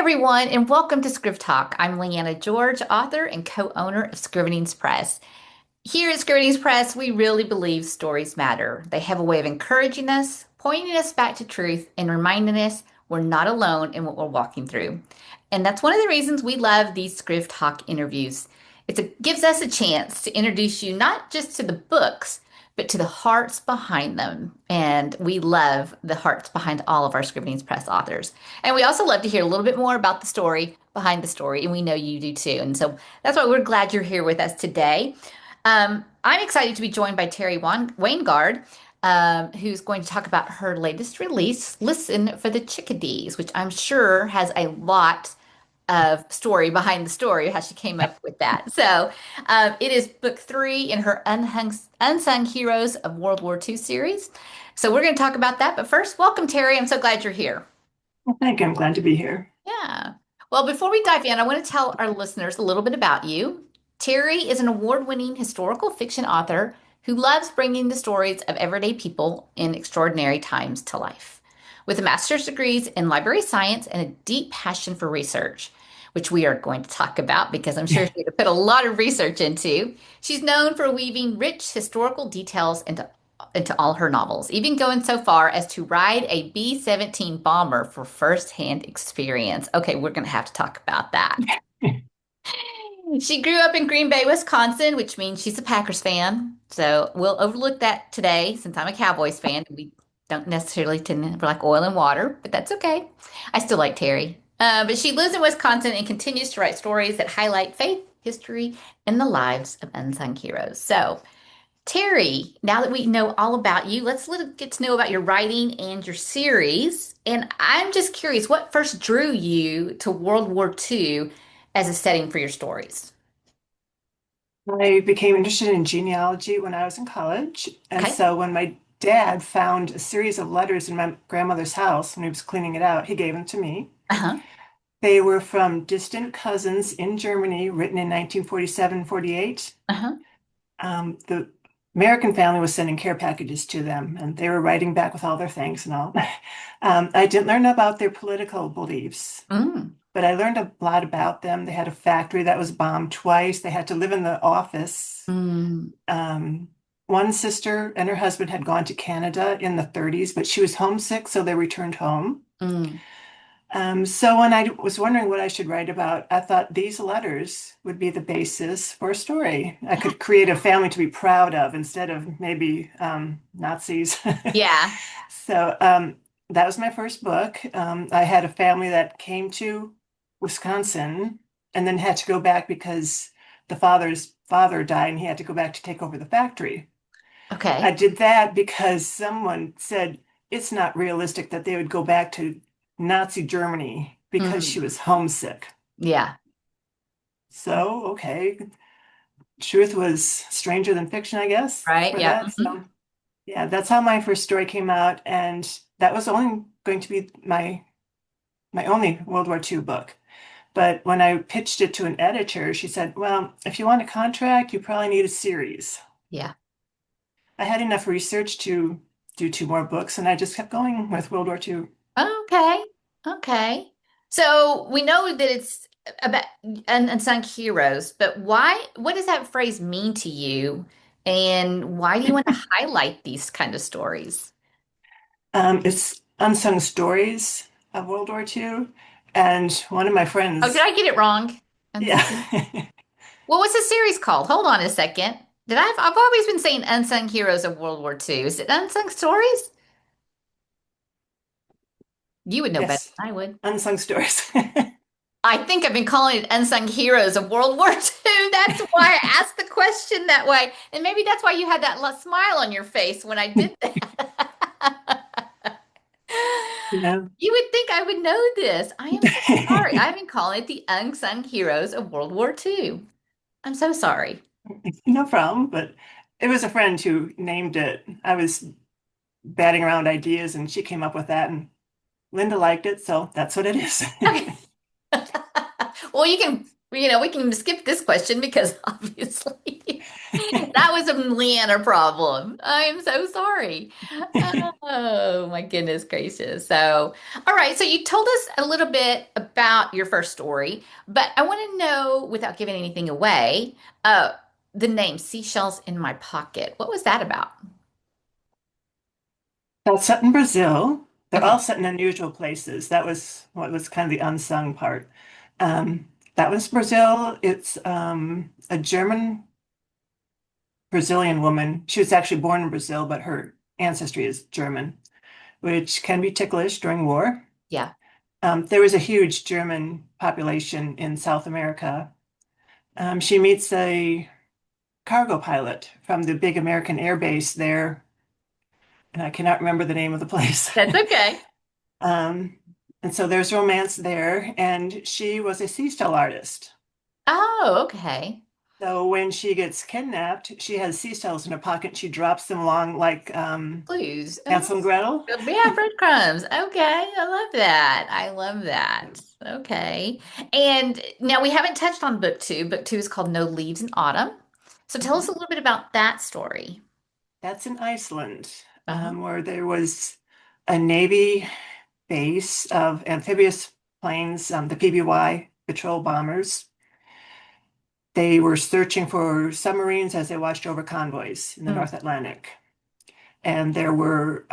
everyone, and welcome to ScrivTalk. I'm Liana George, author and co-owner of Scrivenings Press. Here at Scrivenings Press, we really believe stories matter. They have a way of encouraging us, pointing us back to truth, and reminding us we're not alone in what we're walking through. And that's one of the reasons we love these ScrivTalk interviews. It gives us a chance to introduce you not just to the books, but to the hearts behind them. And we love the hearts behind all of our Scrivenings Press authors. And we also love to hear a little bit more about the story behind the story, and we know you do too. And so that's why we're glad you're here with us today. I'm excited to be joined by Terri Wangard, who's going to talk about her latest release, Listen for the Chickadees, which I'm sure has a lot of story behind the story, how she came up with that. So it is book three in her Unsung Heroes of World War II series. So we're going to talk about that. But first, welcome, Terri. I'm so glad you're here. Well, thank you. I'm glad to be here. Yeah. Well, before we dive in, I want to tell our listeners a little bit about you. Terri is an award-winning historical fiction author who loves bringing the stories of everyday people in extraordinary times to life. With a master's degrees in library science and a deep passion for research, which we are going to talk about because I'm sure she put a lot of research into. She's known for weaving rich historical details into all her novels, even going so far as to ride a B-17 bomber for firsthand experience. Okay, we're going to have to talk about that. She grew up in Green Bay, Wisconsin, which means she's a Packers fan. So we'll overlook that today since I'm a Cowboys fan. We don't necessarily tend to like oil and water, but that's okay. I still like Terri. But she lives in Wisconsin and continues to write stories that highlight faith, history, and the lives of unsung heroes. So, Terri, now that we know all about you, let's get to know about your writing and your series. And I'm just curious, what first drew you to World War II as a setting for your stories? I became interested in genealogy when I was in college. And Okay. so when my dad found a series of letters in my grandmother's house when he was cleaning it out, he gave them to me. Uh-huh. They were from distant cousins in Germany, written in 1947, 48. Uh-huh. The American family was sending care packages to them, and they were writing back with all their thanks and all. I didn't learn about their political beliefs, Mm. but I learned a lot about them. They had a factory that was bombed twice. They had to live in the office. Mm. Um, One sister and her husband had gone to Canada in the 30s, but she was homesick, so they returned home. Mm. So when I was wondering what I should write about, I thought these letters would be the basis for a story. I could create a family to be proud of instead of maybe Nazis. Yeah. So that was my first book. I had a family that came to Wisconsin and then had to go back because the father's father died and he had to go back to take over the factory. I Okay. did that because someone said it's not realistic that they would go back to Nazi Germany because she Mm. was homesick. Yeah. So, okay, truth was stranger than fiction, I guess, Right. for Yeah. that. Hmm. So, yeah, that's how my first story came out, and that was only going to be my only World War II book. But when I pitched it to an editor, she said, "Well, if you want a contract, you probably need a series." Yeah. I had enough research to do two more books, and I just kept going with World War II. Okay. Okay. So we know that it's about unsung heroes, but what does that phrase mean to you? And why do you want to highlight these kind of stories? It's Unsung Stories of World War II. And one of my Oh, did friends, I get it wrong? yeah, Unsung. What was the series called? Hold on a second. I've always been saying unsung heroes of World War II. Is it unsung stories? You would know better yes, than I would. Unsung Stories. I think I've been calling it unsung heroes of World War II. That's why I asked the question that way. And maybe that's why you had that smile on your face when I did that. Yeah. You would think I would know this. I am so sorry. I've been calling it the unsung heroes of World War II. I'm so sorry. No problem, but it was a friend who named it. I was batting around ideas and she came up with that, and Linda liked it, so that's what it is. Okay. Well, we can skip this question because obviously That was a Leanna problem. I am so sorry. Oh my goodness gracious. So, all right. So you told us a little bit about your first story, but I want to know, without giving anything away, uh, the name Seashells in My Pocket. What was that about? That's set in Brazil. They're Okay. all set in unusual places. That was what was kind of the unsung part. That was Brazil. It's a German Brazilian woman. She was actually born in Brazil, but her ancestry is German, which can be ticklish during war. Yeah. There was a huge German population in South America. She meets a cargo pilot from the big American air base there, and I cannot remember the name of the place. That's okay. Um, and so there's romance there, and she was a seashell artist. Oh, okay. So when she gets kidnapped, she has seashells in her pocket. She drops them along like Clues. Hansel and Gretel. Yeah, breadcrumbs. Okay, I love that. I love that. Okay. And now we haven't touched on book two. Book two is called No Leaves in Autumn. So tell us a little bit about that story. That's in Iceland, Uh-huh. where there was a Navy base of amphibious planes, the PBY patrol bombers. They were searching for submarines as they watched over convoys in the Mm, North Atlantic. And there were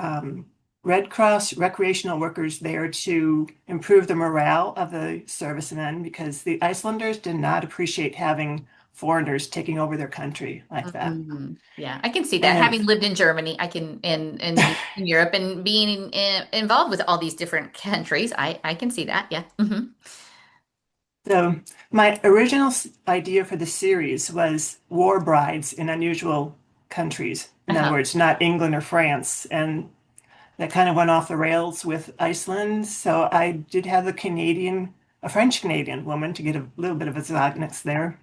Red Cross recreational workers there to improve the morale of the servicemen because the Icelanders did not appreciate having foreigners taking over their country like that. yeah, I can see that. And Having lived in Germany, I can in Europe and being involved with all these different countries, I can see that. Yeah. so my original idea for the series was war brides in unusual countries. In other Uh-huh. words, not England or France. And that kind of went off the rails with Iceland. So I did have a French Canadian woman to get a little bit of a Zagnix there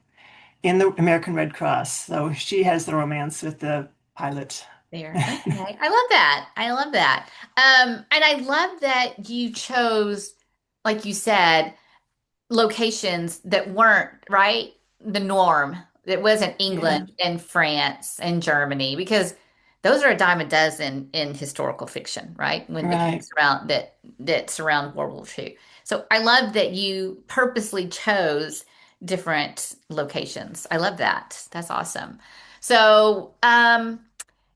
in the American Red Cross. So she has the romance with the pilot. There. Okay. I love that. I love that. And I love that you chose, like you said, locations that weren't, right, the norm. It wasn't England Yeah, and France and Germany because those are a dime a dozen in historical fiction, right? When it right. comes around that surround World War II. So I love that you purposely chose different locations. I love that. That's awesome. So,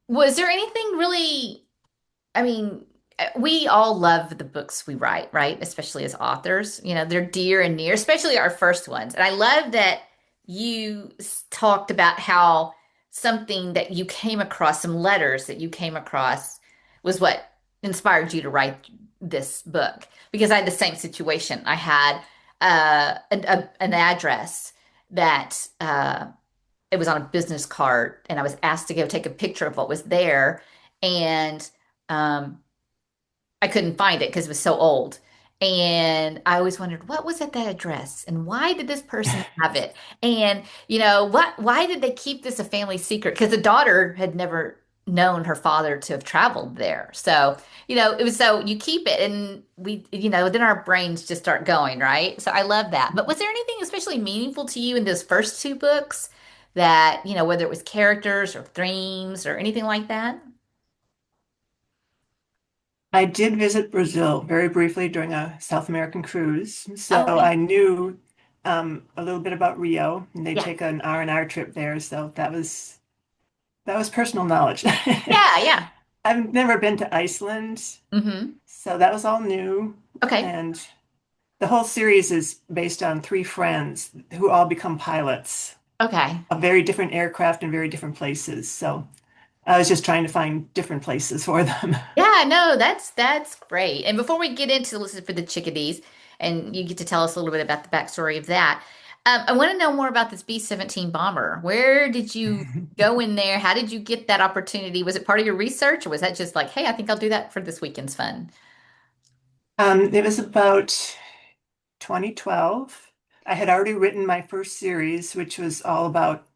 was there anything really, I mean, we all love the books we write, right? Especially as authors. You know, they're dear and near, especially our first ones. And I love that you talked about how something that you came across, some letters that you came across, was what inspired you to write this book. Because I had the same situation. I had an address that it was on a business card, and I was asked to go take a picture of what was there. And um, I couldn't find it because it was so old. And I always wondered, what was at that address? And why did this person have it? And, why did they keep this a family secret? Because the daughter had never known her father to have traveled there. So, it was so you keep it and then our brains just start going, right? So I love that. But was there anything especially meaningful to you in those first two books that, whether it was characters or themes or anything like that? I did visit Brazil very briefly during a South American cruise. So Oh, okay. I knew a little bit about Rio, and they Yeah. take an R&R trip there. So that was personal knowledge. Yeah, yeah. I've never been to Iceland, Hmm. so that was all new. Okay. And the whole series is based on three friends who all become pilots Okay. of very different aircraft in very different places. So I was just trying to find different places for them. Yeah, no, that's great. And before we get into listen for the Chickadees, and you get to tell us a little bit about the backstory of that, I want to know more about this B-17 bomber. Where did you go in there? How did you get that opportunity? Was it part of your research, or was that just like, hey, I think I'll do that for this weekend's fun? It was about 2012. I had already written my first series, which was all about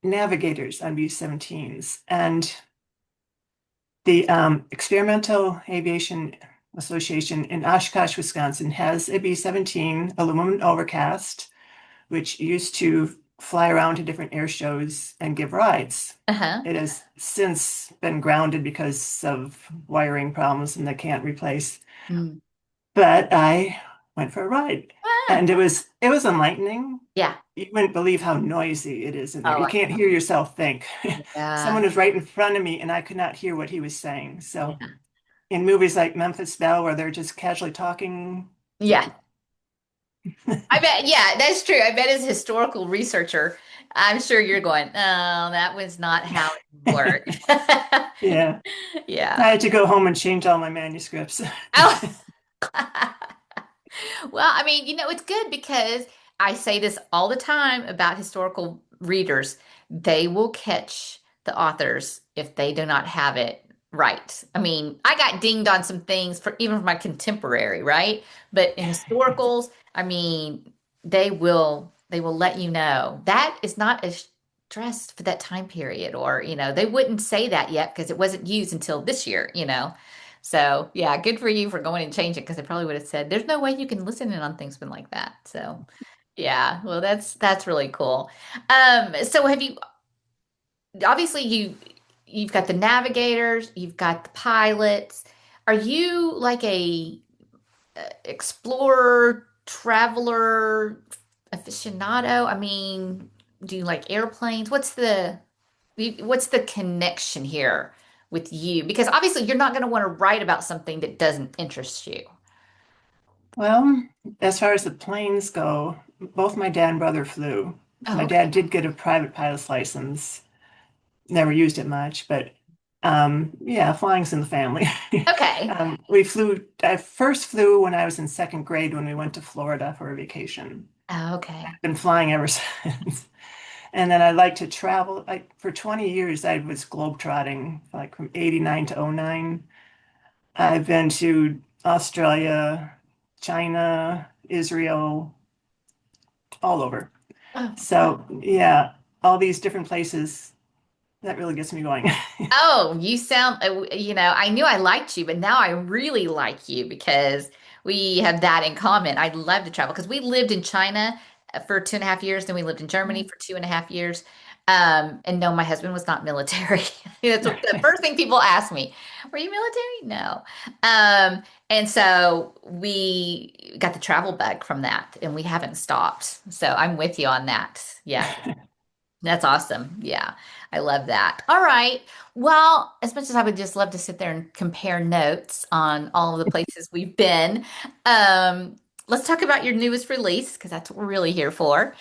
navigators on B-17s. And the Experimental Aviation Association in Oshkosh, Wisconsin has a B-17 aluminum overcast, which used to fly around to different air shows and give rides. Uh-huh. It has since been grounded because of wiring problems and they can't replace. Mm. But I went for a ride Ah, and it was enlightening. yeah. You wouldn't believe how noisy it is in there. Oh, You can't hear yourself think. Someone yeah. was right in front of me and I could not hear what he was saying. So Yeah. in movies like Memphis Belle, where they're just casually talking, Yeah. no. I bet, yeah, that's true. I bet as a historical researcher, I'm sure you're going, oh, that was not how it worked. Yeah. I Yeah. had to go home and change all my manuscripts. Oh. Well, I mean, it's good because I say this all the time about historical readers. They will catch the authors if they do not have it right. I mean, I got dinged on some things for even for my contemporary, right? But in historicals, I mean, they will let you know that is not as dressed for that time period, or they wouldn't say that yet because it wasn't used until this year. So yeah, good for you for going and changing because I probably would have said, "There's no way you can listen in on things been like that." So yeah, well, that's really cool. So have you obviously you've got the navigators, you've got the pilots. Are you like a explorer, traveler, aficionado? I mean, do you like airplanes? What's the connection here with you? Because obviously you're not going to want to write about something that doesn't interest you. Well, as far as the planes go, both my dad and brother flew. Oh, My okay. dad did get a private pilot's license, never used it much, but yeah, flying's in the family. Okay. I first flew when I was in second grade when we went to Florida for a vacation. Oh, okay. Been flying ever since. And then I like to travel. For 20 years, I was globetrotting, like from 89 to '09. I've been to Australia, China, Israel, all over. Oh, wow. So, yeah, all these different places, that really gets me going. Oh, you sound, I knew I liked you, but now I really like you because we have that in common. I'd love to travel because we lived in China for 2.5 years, then we lived in Germany for 2.5 years. And no, my husband was not military. That's what the first thing people ask me. Were you military? No. And so we got the travel bug from that and we haven't stopped. So I'm with you on that. Yeah. That's awesome. Yeah, I love that. All right. Well, as much as I would just love to sit there and compare notes on all of the places we've been, um, let's talk about your newest release because that's what we're really here for.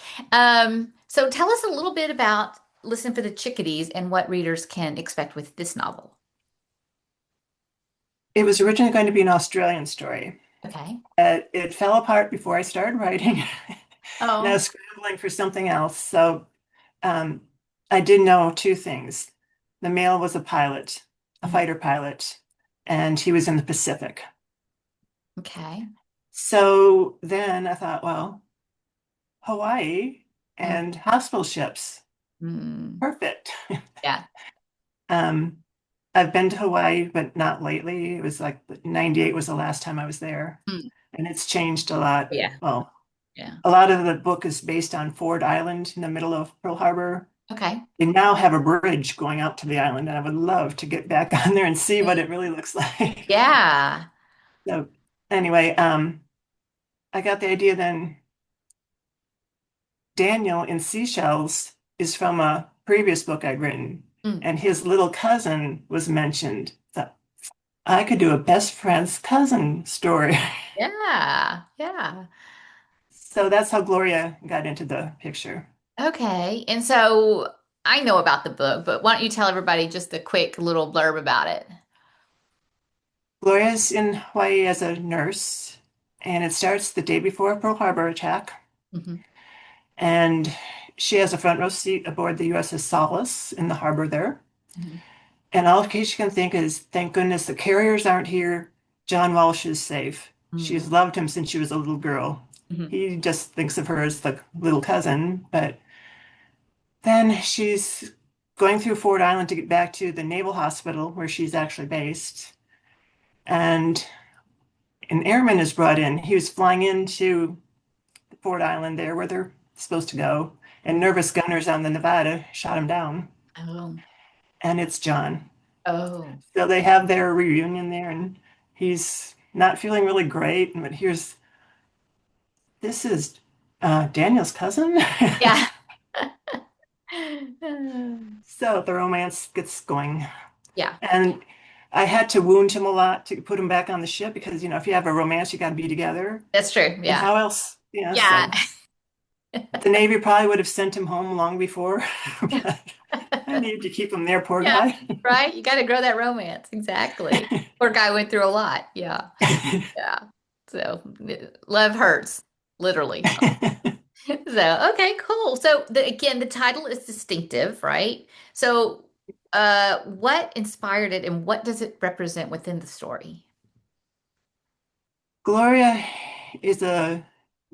So tell us a little bit about Listen for the Chickadees and what readers can expect with this novel. It was originally going to be an Australian story. Okay. It fell apart before I started writing, and I Oh. was scrambling for something else. So um, I did know two things. The male was a pilot, a Mhm. fighter pilot, and he was in the Pacific. Okay. So then I thought, well, Hawaii Mm. and hospital ships, Mm. perfect. Yeah. Um, I've been to Hawaii, but not lately. It was like '98 was the last time I was there, Mm. and it's changed a lot. Yeah. Well, Yeah. a lot of the book is based on Ford Island in the middle of Pearl Harbor. Okay. They now have a bridge going out to the island, and I would love to get back on there and see what it really looks like. Yeah. So anyway, I got the idea then Daniel in Seashells is from a previous book I'd written, Mm. and his little cousin was mentioned. So I could do a best friend's cousin story. Yeah. Yeah. So that's how Gloria got into the picture. Okay. And so I know about the book, but why don't you tell everybody just a quick little blurb about it? Gloria's in Hawaii as a nurse, and it starts the day before Pearl Harbor attack. Hmm. And she has a front row seat aboard the USS Solace in the harbor there. Hmm. And all she can think is, thank goodness the carriers aren't here. John Walsh is safe. She's loved him since she was a little girl. Hmm. He just thinks of her as the little cousin. But then she's going through Ford Island to get back to the Naval Hospital where she's actually based. And an airman is brought in. He was flying into Ford Island there where they're supposed to go, and nervous gunners on the Nevada shot him down, Oh, and it's John. oh, So they have their reunion there, and he's not feeling really great. But here's this is Daniel's cousin. yeah. So the romance gets going. Yeah, And I had to wound him a lot to put him back on the ship because, if you have a romance, you got to be together. that's true. And Yeah. how else? Yeah, Yeah. so the Navy probably would have sent him home long before, but I needed to keep him there, poor Yeah, guy. right. You got to grow that romance. Exactly. Poor guy went through a lot. Yeah. Yeah. So love hurts, literally. So, okay, cool. So again, the title is distinctive, right? So, what inspired it and what does it represent within the story? Gloria is a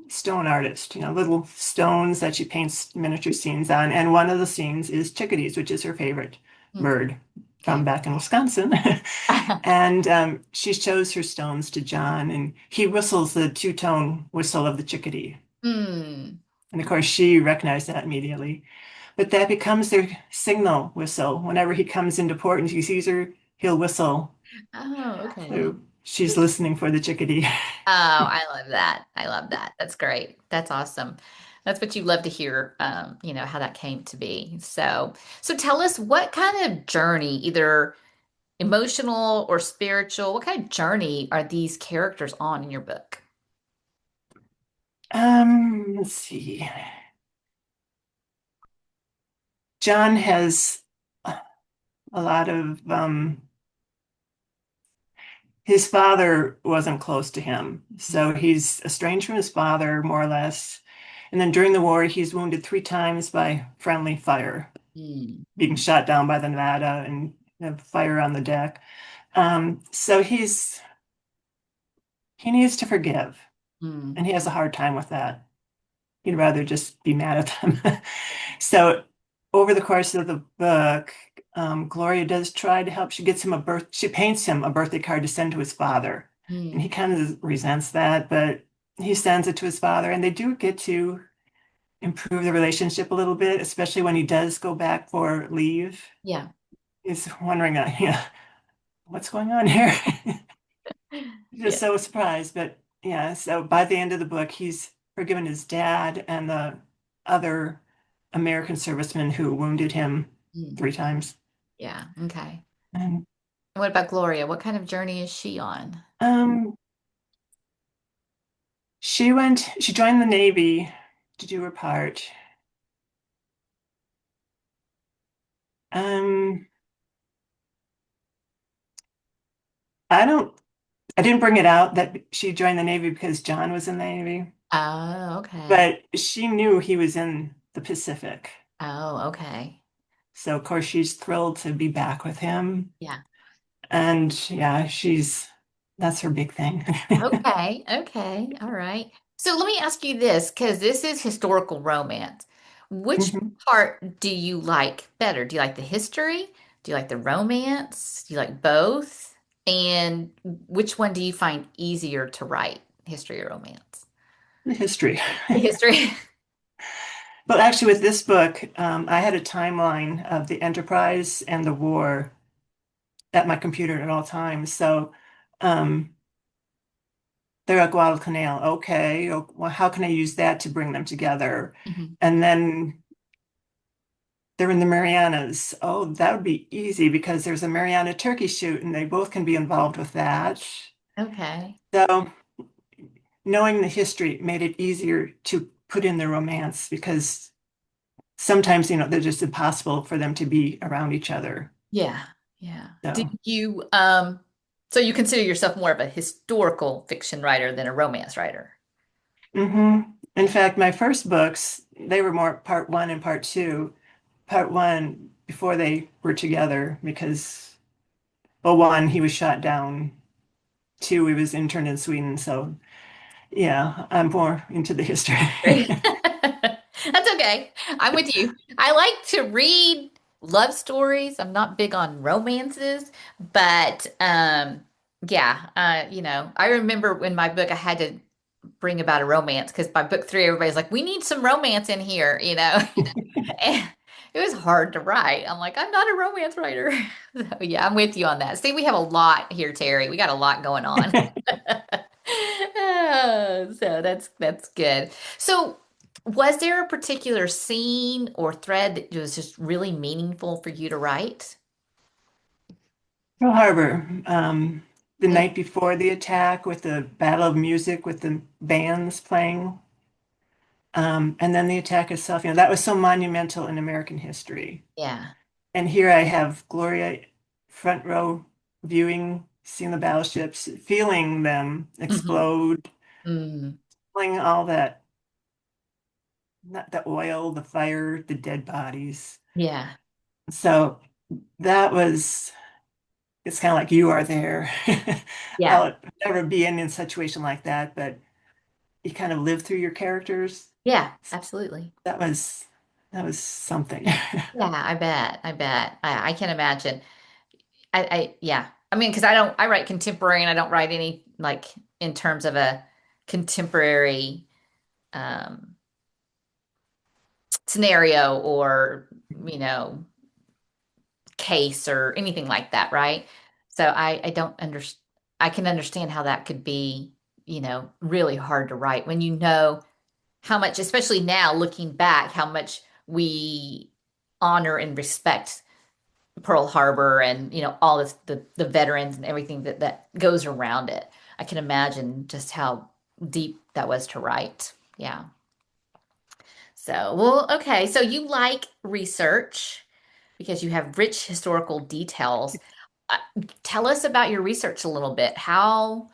stone artist, little stones that she paints miniature scenes on. And one of the scenes is Chickadees, which is her favorite Hmm. bird from Okay. back in Wisconsin. And she shows her stones to John, and he whistles the two-tone whistle of the chickadee. Hmm. And of course, she recognized that immediately. But that becomes their signal whistle. Whenever he comes into port and she sees her, he'll whistle. Oh, okay. So she's listening for the chickadee. Oh, I love that. I love that. That's great. That's awesome. That's what you love to hear, how that came to be. So tell us what kind of journey, either emotional or spiritual, what kind of journey are these characters on in your book? Let's see. John has a lot of his father wasn't close to him, so he's estranged from his father, more or less. And then during the war, he's wounded 3 times by friendly fire, Mm, being shot down by the Nevada and fire on the deck. So he needs to forgive, mm, and he has a hard time with that. He'd rather just be mad at them. So over the course of the book, Gloria does try to help. She paints him a birthday card to send to his father. And he mm. kind of resents that, but he sends it to his father, and they do get to improve the relationship a little bit, especially when he does go back for leave. Yeah. He's wondering, what's going on here? Yeah. Just so surprised, but yeah, so by the end of the book, he's forgiven his dad and the other American servicemen who wounded him Mm. 3 times. Yeah. Okay. And And what about Gloria? What kind of journey is she on? um, she joined the Navy to do her part. Um, I don't, I didn't bring it out that she joined the Navy because John was in the Navy, Oh, okay. but she knew he was in the Pacific. Oh, okay. So of course she's thrilled to be back with him. Yeah. And yeah, that's her big thing. Okay. Okay. All right. So let me ask you this, because this is historical romance. Which Mhm. part do you like better? Do you like the history? Do you like the romance? Do you like both? And which one do you find easier to write, history or romance? The history. The history. But actually, with this book, I had a timeline of the Enterprise and the war at my computer at all times. So um, they're at Guadalcanal. Okay, well, how can I use that to bring them together? Mhm. And then they're in the Marianas. Oh, that would be easy because there's a Mariana turkey shoot, and they both can be involved with that. Okay. So knowing the history made it easier to put in the romance because sometimes, they're just impossible for them to be around each other. Yeah. Yeah. Do So, you so you consider yourself more of a historical fiction writer than a romance writer? In Yeah. fact, my first books, they were more part one and part two. Part one before they were together because, well, one, he was shot down. Two, he was interned in Sweden. So, yeah, I'm more into the history. That's okay. I'm with you. I like to read love stories. I'm not big on romances, but yeah, I remember in my book I had to bring about a romance because by book three, everybody's like, we need some romance in here, you know? And it was hard to write. I'm like, I'm not a romance writer. So, yeah, I'm with you on that. See, we have a lot here, Terry. We got a lot going on. Oh, so that's good. So, was there a particular scene or thread that was just really meaningful for you to write? Pearl Harbor, the Yeah. night before the attack with the Battle of Music with the bands playing, and then the attack itself, that was so monumental in American history. Yeah. And here I have Gloria front row viewing, seeing the battleships, feeling them Hmm. explode, Mm. feeling all that, not the oil, the fire, the dead bodies. Yeah. So that was, it's kind of like you are there. Yeah. I'll never be in a situation like that, but you kind of live through your characters. Yeah, absolutely. That was that was something. Yeah, I bet. I bet. I can imagine. Yeah. I mean, because I write contemporary and I don't write any like in terms of a contemporary um, scenario or, you know, case or anything like that, right? So I don't understand. I can understand how that could be, really hard to write when you know how much, especially now looking back, how much we honor and respect Pearl Harbor and all this the veterans and everything that goes around it. I can imagine just how deep that was to write. Yeah. So, well, okay. So you like research because you have rich historical details. Uh, Tell us about your research a little bit. How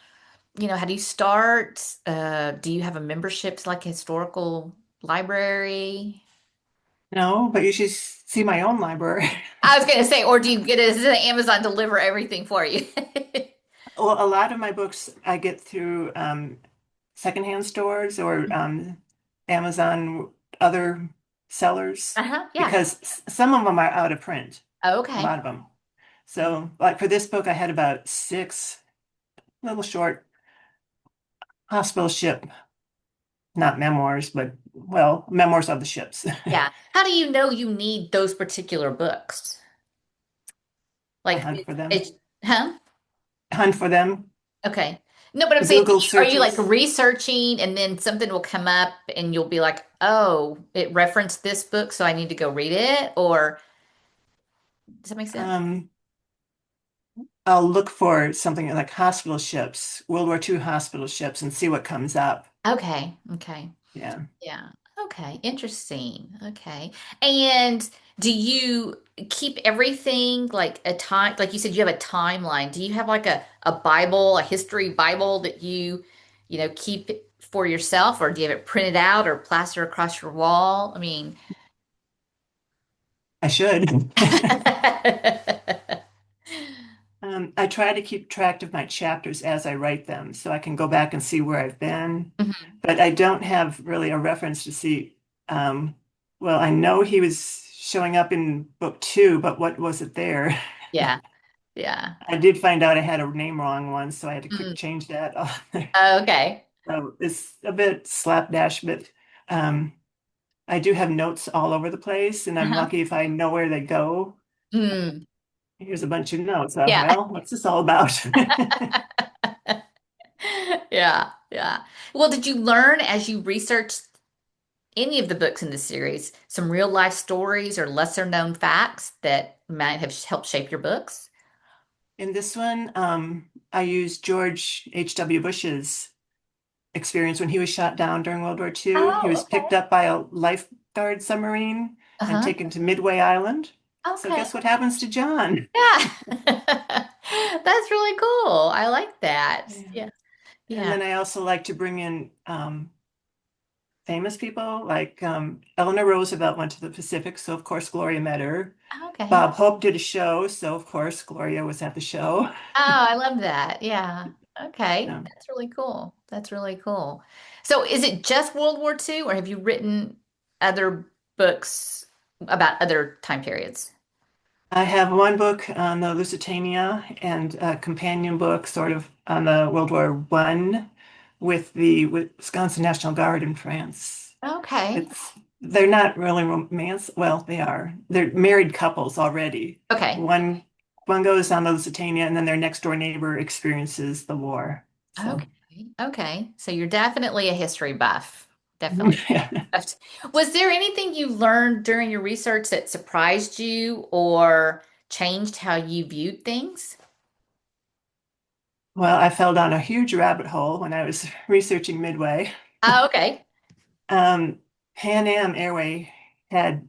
do you start? Do you have a membership to like a historical library? No, but you should see my own library. I was going to say, or do you get it? Does Amazon deliver everything for you? Well, a lot of my books I get through secondhand stores or Amazon, other sellers, Uh-huh. Yeah. because some of them are out of print, a Okay. lot of them. So, like for this book, I had about six little short hospital ship, not memoirs, but well, memoirs of the ships. Yeah. How do you know you need those particular books? I Like, hunt for them, it's, huh? hunt for them, Okay. No, but I'm the saying, Google are you like searches. researching and then something will come up and you'll be like, oh, it referenced this book, so I need to go read it? Or does that make sense? Um, I'll look for something like hospital ships, World War II hospital ships, and see what comes up. Okay. Okay. Yeah. Yeah. Okay. Interesting. Okay. And do you keep everything like a time, like you said, you have a timeline. Do you have like a Bible, a history Bible that keep it for yourself, or do you have it printed out or plastered across your wall? I mean, I should. I try to keep track of my chapters as I write them so I can go back and see where I've been. Mhm. But I don't have really a reference to see. Um, well, I know he was showing up in book two, but what was it there? Yeah. Yeah. I did find out I had a name wrong once, so I had to quick Mm. change that. Okay. So it's a bit slapdash, but um, I do have notes all over the place, and I'm Uh-huh. lucky if I know where they go. Mm. Here's a bunch of notes. Yeah. Well, what's this all about? Yeah. Yeah. Well, did you learn as you researched any of the books in the series some real life stories or lesser known facts that might have helped shape your books? In this one, I used George H.W. Bush's experience when he was shot down during World War II. He Oh, was okay. picked up by a lifeguard submarine and Uh-huh. taken to Midway Island. So Okay. guess what happens to John? Yeah. That's really cool. I like that. Yeah. Yeah. And Yeah. then I also like to bring in famous people, like Eleanor Roosevelt went to the Pacific, so of course Gloria met her. Okay. Bob Hope did a show, so of course Gloria was at the show. Oh, I love that. Yeah. Okay. So, That's really cool. That's really cool. So is it just World War II, or have you written other books about other time periods? I have one book on the Lusitania and a companion book sort of on the World War I. with the Wisconsin National Guard in France. Okay. It's they're not really romance. Well, they are. They're married couples already. Okay. One goes on the Lusitania, and then their next door neighbor experiences the war. So, Okay. Okay. So you're definitely a history buff. Definitely. yeah. Was there anything you learned during your research that surprised you or changed how you viewed things? Well, I fell down a huge rabbit hole when I was researching Midway. Oh, okay. Um, Pan Am Airway had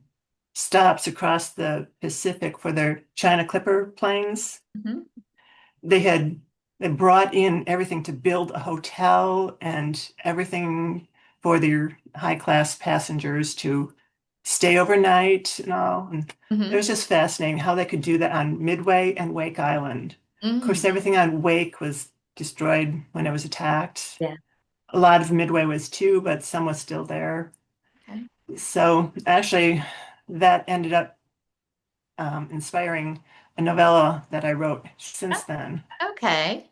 stops across the Pacific for their China Clipper planes. Hmm. They had they brought in everything to build a hotel and everything for their high class passengers to stay overnight and all. And it Hmm. was just fascinating how they could do that on Midway and Wake Island. Of course, Mm. everything on Wake was destroyed when it was attacked. Yeah. A lot of Midway was too, but some was still there. Okay. So actually, that ended up inspiring a novella that I wrote since then. Okay.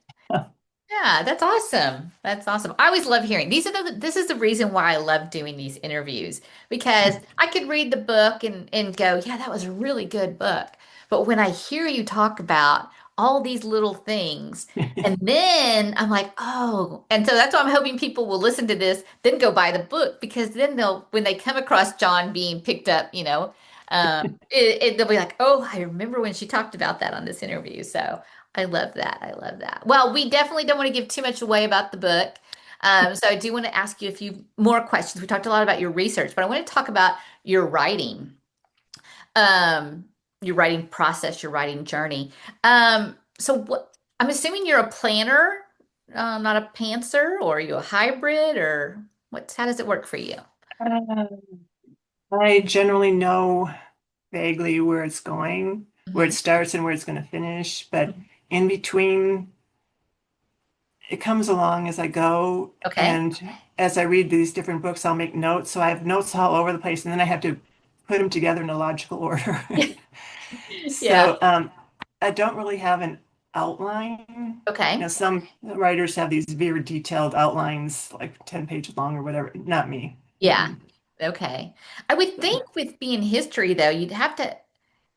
Yeah, that's awesome. That's awesome. I always love hearing this is the reason why I love doing these interviews because I could read the book and go, yeah, that was a really good book. But when I hear you talk about all these little things, and then I'm like, oh, and so that's why I'm hoping people will listen to this, then go buy the book because then they'll when they come across John being picked up, they'll be like, oh, I remember when she talked about that on this interview. So. I love that. I love that. Well, we definitely don't want to give too much away about the book. So I do want to ask you a few more questions. We talked a lot about your research, but I want to talk about um, your writing process, your writing journey. So what, I'm assuming you're a planner, not a pantser, or are you a hybrid, or how does it work for you? I generally know vaguely where it's going, where it Hmm. starts and where it's going to finish, but in between, it comes along as I go. Okay. And as I read these different books, I'll make notes. So I have notes all over the place, and then I have to put them together in a logical order. Yeah. So I don't really have an outline. You know, Okay. some writers have these very detailed outlines, like 10 pages long or whatever. Not me. Yeah. Mm-mm. Okay. I would So think with being history, though, you'd have to.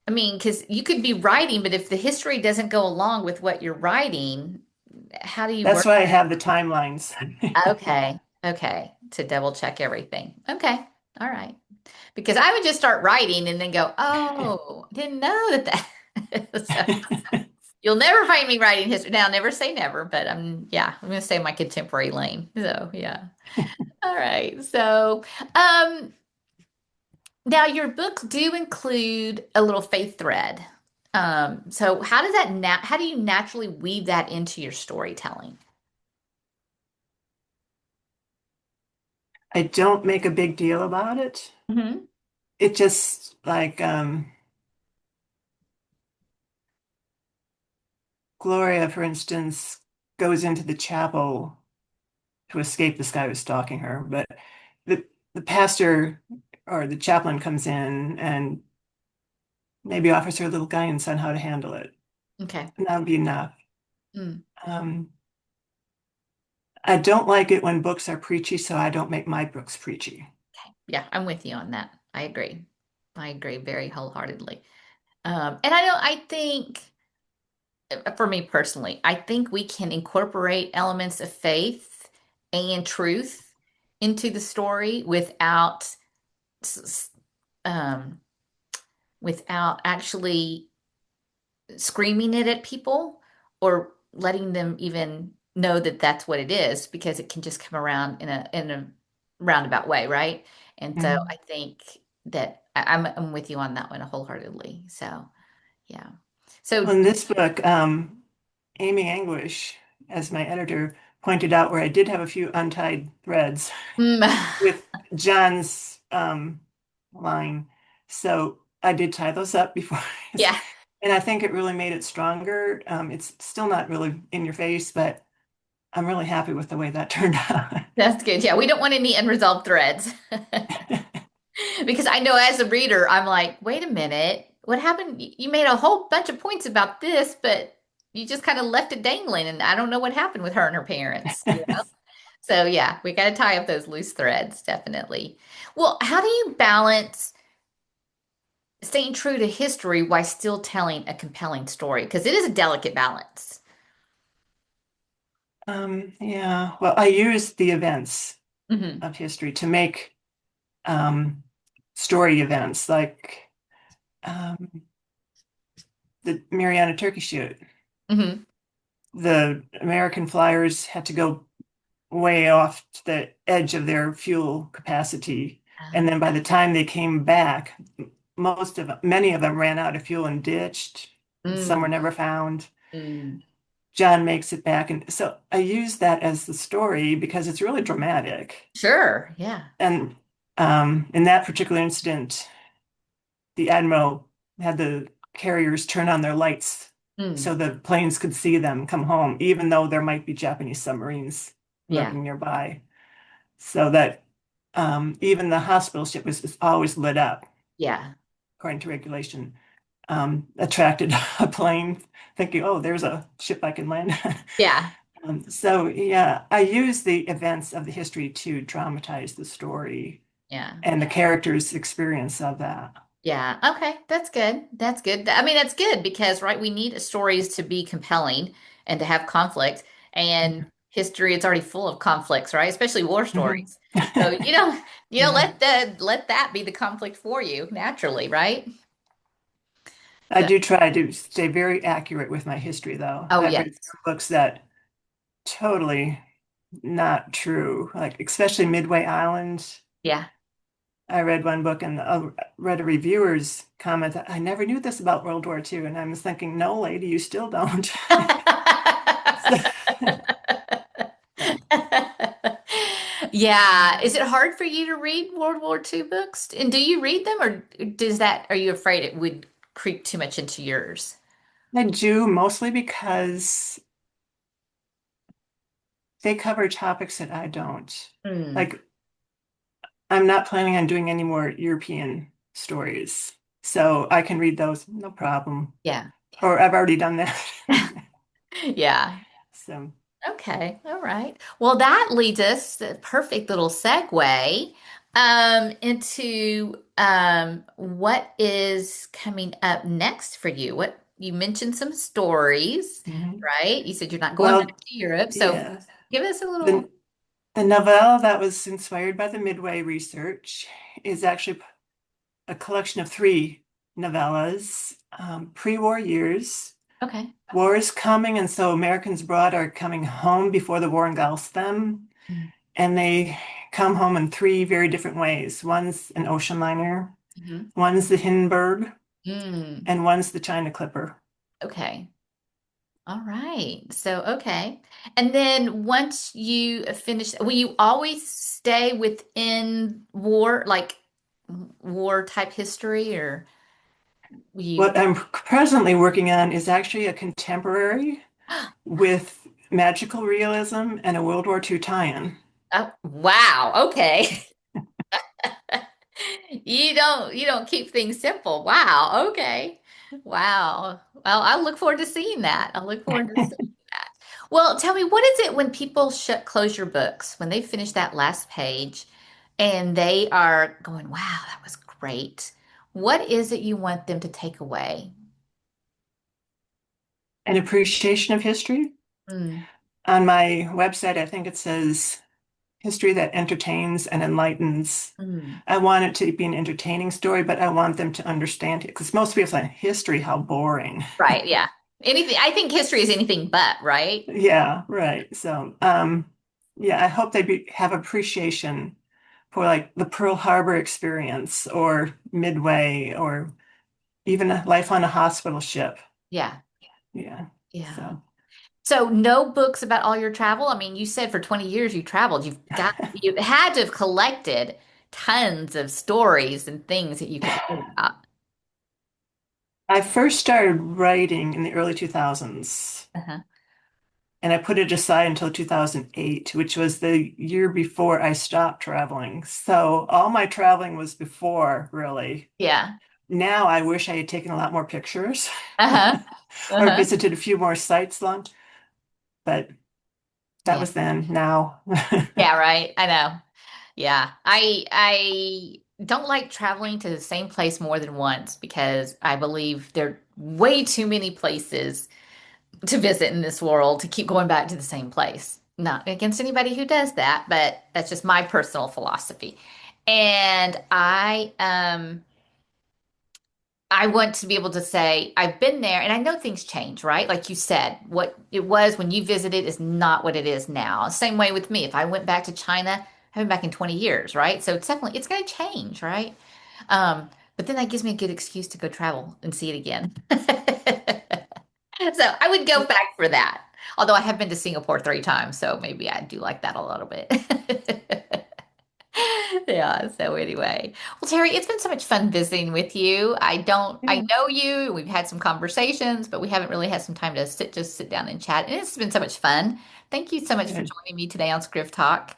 I mean, because you could be writing, but if the history doesn't go along with what you're writing, how do you that's work? why I have the timelines. Okay. Okay. To double check everything. Okay. All right. Because I would just start writing and then go, oh, didn't know that. So you'll never find me writing history. Now, never say never, but I'm going to stay in my contemporary lane. So, yeah. All right. So, um, now, your books do include a little faith thread. So how does how do you naturally weave that into your storytelling? I don't make a big deal about it. Hmm. It just like Gloria, for instance, goes into the chapel to escape this guy who's stalking her, but the the pastor or the chaplain comes in and maybe offers her a little guidance on how to handle it. Okay. And that would be enough. Mm. Um, I don't like it when books are preachy, so I don't make my books preachy. Yeah, I'm with you on that. I agree. I agree very wholeheartedly. And I think for me personally, I think we can incorporate elements of faith and truth into the story s- s- um, without actually screaming it at people or letting them even know that that's what it is because it can just come around in a roundabout way, right? And so Mhm. I think that I'm with you on that one wholeheartedly. So yeah. Well, So in this book, Amy Anguish, as my editor, pointed out where I did have a few untied threads mm, with John's line. So I did tie those up before. yeah, And I think it really made it stronger. It's still not really in your face, but I'm really happy with the way that turned out. that's good. Yeah, we don't want any unresolved threads because I know as a reader, I'm like, wait a minute, what happened? You made a whole bunch of points about this, but you just kind of left it dangling, and I don't know what happened with her and her parents. So yeah, we got to tie up those loose threads, definitely. Well, how do you balance staying true to history while still telling a compelling story? Because it is a delicate balance. Yeah, well, I use the events Hmm. of history to make um, story events like um, the Mariana Turkey Shoot. Hmm. The American flyers had to go way off to the edge of their fuel capacity. And then by the time they came back, many of them ran out of fuel and ditched. Some were Mm, never found. mm. John makes it back. And so I use that as the story because it's really dramatic. Sure. Yeah. And in that particular incident, the admiral had the carriers turn on their lights Mm, so the planes could see them come home, even though there might be Japanese submarines yeah. lurking nearby. So that even the hospital ship was always lit up, Yeah. according to regulation, attracted a plane thinking, oh, there's a ship I can land on. Yeah. So, yeah, I use the events of the history to dramatize the story Yeah. and the characters' experience of that. Yeah. Okay. That's good. That's good. I mean, that's good because, right, we need stories to be compelling and to have conflict. And history, it's already full of conflicts, right? Especially war Mhm. stories. So, Yeah. let that be the conflict for you naturally, right? I So, do try to stay very accurate with my history, though. oh I've read yes. some books that totally not true, like especially Midway Island. Yeah. I read one book and read a reviewer's comment that I never knew this about World War II. And I was thinking, no, lady, you still don't. So, Yeah. Is it hard for you to read World War II books? And do you read them or are you afraid it would creep too much into yours? I do mostly because they cover topics that I don't. Mm, Like, I'm not planning on doing any more European stories. So I can read those, no problem. yeah. Or I've already done that. Yeah. So, Okay. All right. Well, that leads us, the perfect little segue, into what is coming up next for you. What you mentioned some stories, mhm. right? You said you're not going back Well, to Europe. So yeah. give us a little. The the novella that was inspired by the Midway research is actually a collection of three novellas, pre-war years. Okay. War is coming, and so Americans abroad are coming home before the war engulfs them, and they come home in three very different ways. One's an ocean liner, Mm-hmm. one's the Hindenburg, Mm, and one's the China Clipper. okay. All right. So, okay. And then once you finish, will you always stay within war, like war type history, or will you? What I'm presently working on is actually a contemporary with magical realism and a World War II tie-in. Oh, wow. Okay. You don't keep things simple. Wow. Okay. Wow. Well, I look forward to seeing that. I look forward to seeing that. Well, tell me, what is it when people close your books, when they finish that last page and they are going, wow, that was great. What is it you want them to take away? An appreciation of history. Mm, On my website, I think it says history that entertains and enlightens. mm. I want it to be an entertaining story, but I want them to understand it because most people say history, how boring. Right. Yeah. Anything, I think history is anything but, right? Yeah, right. So, yeah, I hope have appreciation for like the Pearl Harbor experience or Midway or even a life on a hospital ship. Yeah. Yeah. Yeah. So So no books about all your travel? I mean, you said for 20 years you traveled. You had to have collected tons of stories and things that you could write about. I first started writing in the early 2000s. Uh-huh. And I put it aside until 2008, which was the year before I stopped traveling. So all my traveling was before, really. Yeah. Now I wish I had taken a lot more pictures Uh-huh. or Uh-huh. visited a few more sites long, but That Yeah. was then. Now. Yeah, right. I know. Yeah. I don't like traveling to the same place more than once because I believe there are way too many places to visit in this world to keep going back to the same place. Not against anybody who does that, but that's just my personal philosophy. And I want to be able to say I've been there and I know things change, right? Like you said, what it was when you visited is not what it is now. Same way with me. If I went back to China, I haven't been back in 20 years, right? So it's definitely it's going to change, right? But then that gives me a good excuse to go travel and see it again. So I would go back for that. Although I have been to Singapore 3 times, so maybe I do like that a little bit. Yeah, so anyway. Well, Terry, it's been so much fun visiting with you. I Yeah, know you, we've had some conversations, but we haven't really had some time to just sit down and chat. And it's been so much fun. Thank you so much for good. joining me today on ScrivTalk.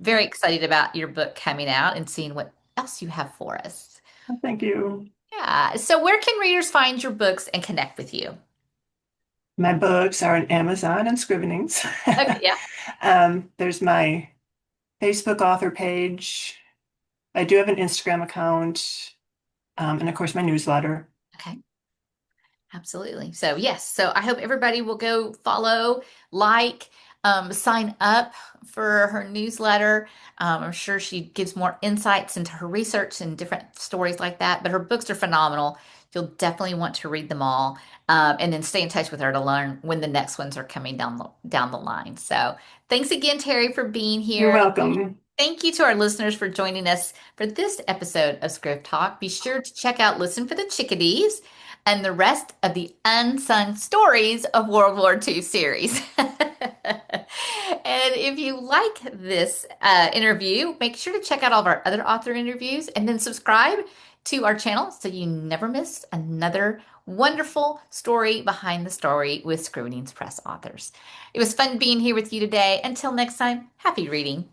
Very excited about your book coming out and seeing what else you have for us. Well, thank you. Yeah. So where can readers find your books and connect with you? My books are on Amazon and Scrivenings. Okay, yeah. There's my Facebook author page. I do have an Instagram account, and of course my newsletter. Okay. Absolutely. So yes, so I hope everybody will go follow, like, sign up for her newsletter. I'm sure she gives more insights into her research and different stories like that. But her books are phenomenal. You'll definitely want to read them all, and then stay in touch with her to learn when the next ones are coming down the line. So thanks again, Terry, for being You're here. welcome. Thank you to our listeners for joining us for this episode of Script Talk. Be sure to check out Listen for the Chickadees and the rest of the Unsung Stories of World War II series. And if you like this interview, make sure to check out all of our other author interviews and then subscribe to our channel so you never miss another wonderful story behind the story with Scrivenings Press authors. It was fun being here with you today. Until next time, happy reading.